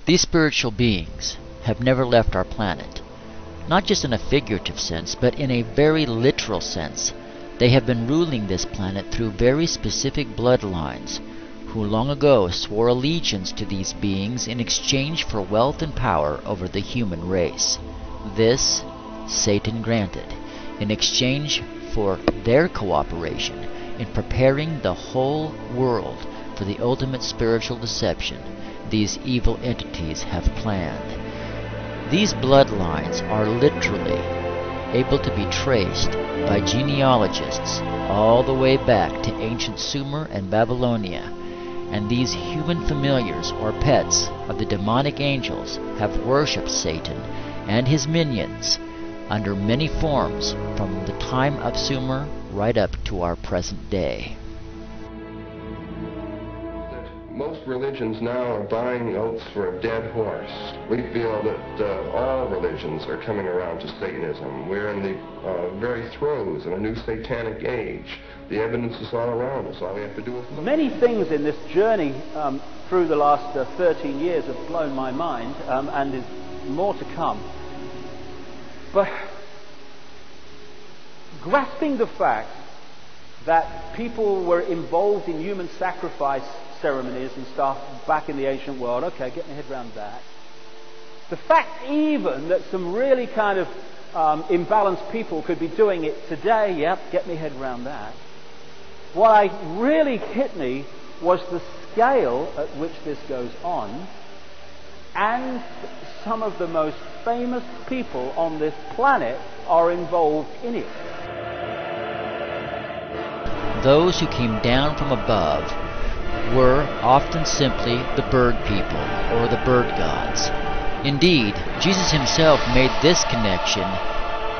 These spiritual beings have never left our planet, not just in a figurative sense, but in a very literal sense. They have been ruling this planet through very specific bloodlines, who long ago swore allegiance to these beings in exchange for wealth and power over the human race. This Satan granted, in exchange for their cooperation in preparing the whole world for the ultimate spiritual deception these evil entities have planned. These bloodlines are literally able to be traced by genealogists all the way back to ancient Sumer and Babylonia, and these human familiars or pets of the demonic angels have worshipped Satan and his minions under many forms from the time of Sumer right up to our present day. Most religions now are buying oaths for a dead horse. We feel that all religions are coming around to Satanism. We're in the very throes of a new satanic age. The evidence is all around us. All we have to do is look. Many things in this journey through the last 13 years have blown my mind, and is more to come. But grasping the fact that people were involved in human sacrifice ceremonies and stuff back in the ancient world, okay, get my head around that. The fact even that some really kind of imbalanced people could be doing it today, yep, get my head around that. What really hit me was the scale at which this goes on, and some of the most famous people on this planet are involved in it. Those who came down from above were often simply the bird people or the bird gods. Indeed, Jesus himself made this connection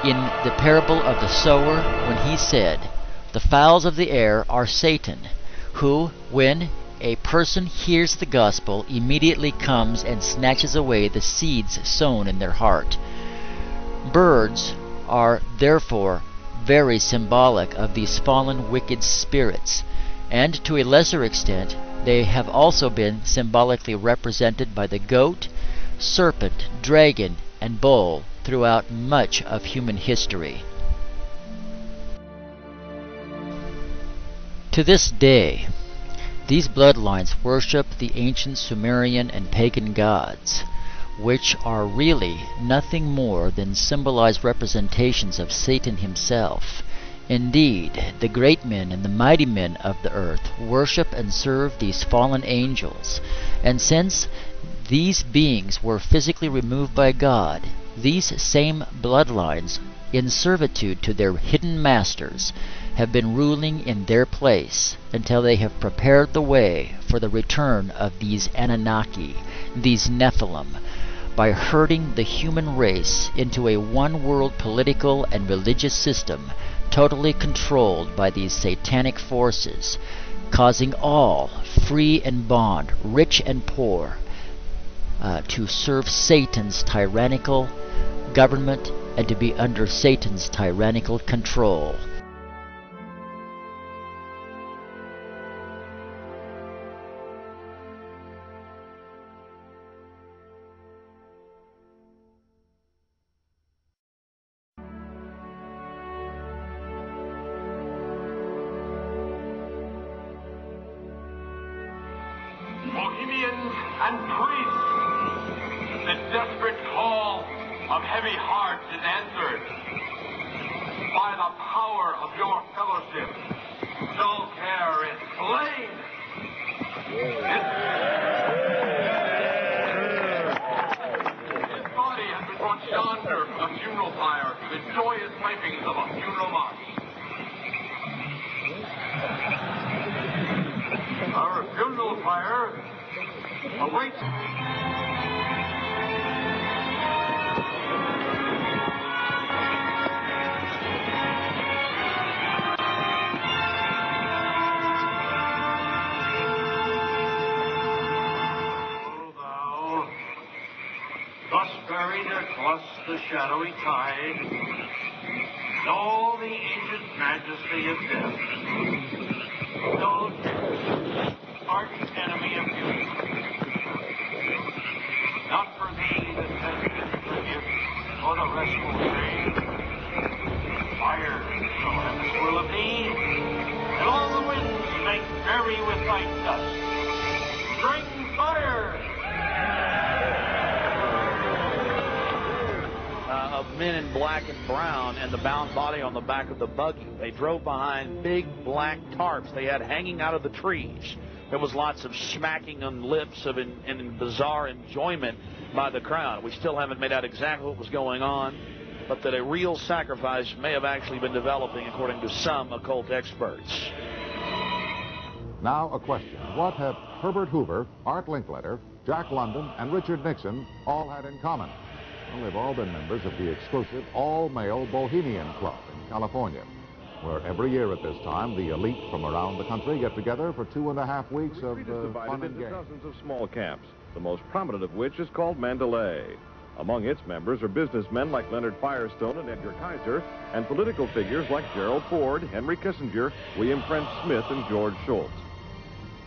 in the parable of the sower when he said, "The fowls of the air are Satan, who, when a person hears the gospel, immediately comes and snatches away the seeds sown in their heart." Birds are therefore very symbolic of these fallen wicked spirits, and to a lesser extent they have also been symbolically represented by the goat, serpent, dragon, and bull throughout much of human history. To this day, these bloodlines worship the ancient Sumerian and pagan gods, which are really nothing more than symbolized representations of Satan himself. Indeed, the great men and the mighty men of the earth worship and serve these fallen angels, and since these beings were physically removed by God, these same bloodlines, in servitude to their hidden masters, have been ruling in their place until they have prepared the way for the return of these Anunnaki, these Nephilim, by herding the human race into a one-world political and religious system totally controlled by these satanic forces, causing all, free and bond, rich and poor, to serve Satan's tyrannical government and to be under Satan's tyrannical control. Bohemians and priests, the desperate call of heavy hearts is answered. By the power of your fellowship, dull care is slain. His body has been brought yonder from the funeral pyre to the joyous pipings of a funeral march. Our funeral pyre awaits. O thou, thus buried across the shadowy tide, in all the ancient majesty of death, thou arch enemy of beauty, rest will say, fire shall have its will of me, and all the winds make merry with thy dust. Bring fire! Of men in black and brown and the bound body on the back of the buggy. They drove behind big black tarps they had hanging out of the trees. There was lots of smacking on lips of in bizarre enjoyment by the crowd. We still haven't made out exactly what was going on, but that a real sacrifice may have actually been developing according to some occult experts. Now a question. What have Herbert Hoover, Art Linkletter, Jack London, and Richard Nixon all had in common? Well, they've all been members of the exclusive all-male Bohemian Club in California, where every year at this time, the elite from around the country get together for 2.5 weeks of fun and games. Dozens of small camps, the most prominent of which is called Mandalay. Among its members are businessmen like Leonard Firestone and Edgar Kaiser, and political figures like Gerald Ford, Henry Kissinger, William French Smith, and George Shultz.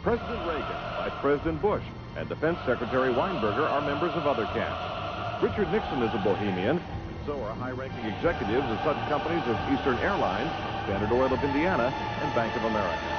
President Reagan, Vice President Bush, and Defense Secretary Weinberger are members of other camps. Richard Nixon is a Bohemian, and so are high-ranking executives of such companies as Eastern Airlines, Standard Oil of Indiana, and Bank of America.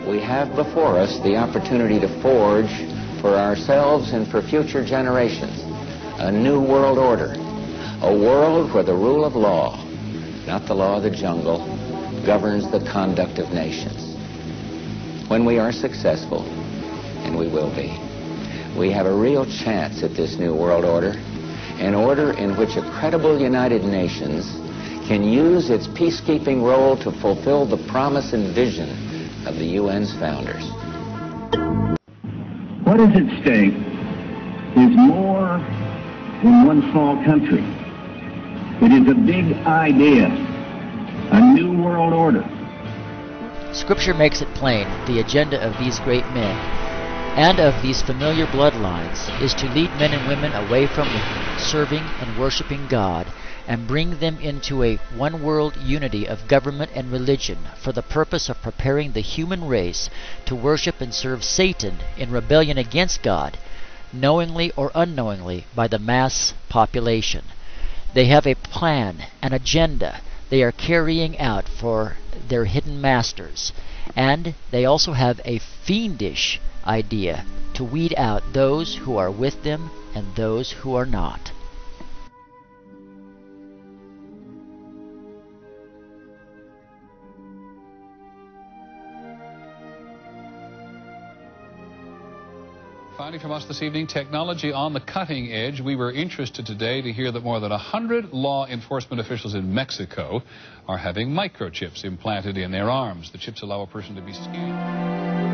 We have before us the opportunity to forge for ourselves and for future generations a new world order, a world where the rule of law, not the law of the jungle, governs the conduct of nations. When we are successful, and we will be, we have a real chance at this new world order, an order in which a credible United Nations can use its peacekeeping role to fulfill the promise and vision of the UN's founders. What is at stake is more than one small country. It is a big idea, a new world order. Scripture makes it plain the agenda of these great men and of these familiar bloodlines is to lead men and women away from serving and worshiping God and bring them into a one-world unity of government and religion for the purpose of preparing the human race to worship and serve Satan in rebellion against God, knowingly or unknowingly, by the mass population. They have a plan, an agenda they are carrying out for their hidden masters, and they also have a fiendish idea to weed out those who are with them and those who are not. Finally from us this evening, technology on the cutting edge. We were interested today to hear that more than 100 law enforcement officials in Mexico are having microchips implanted in their arms. The chips allow a person to be scanned.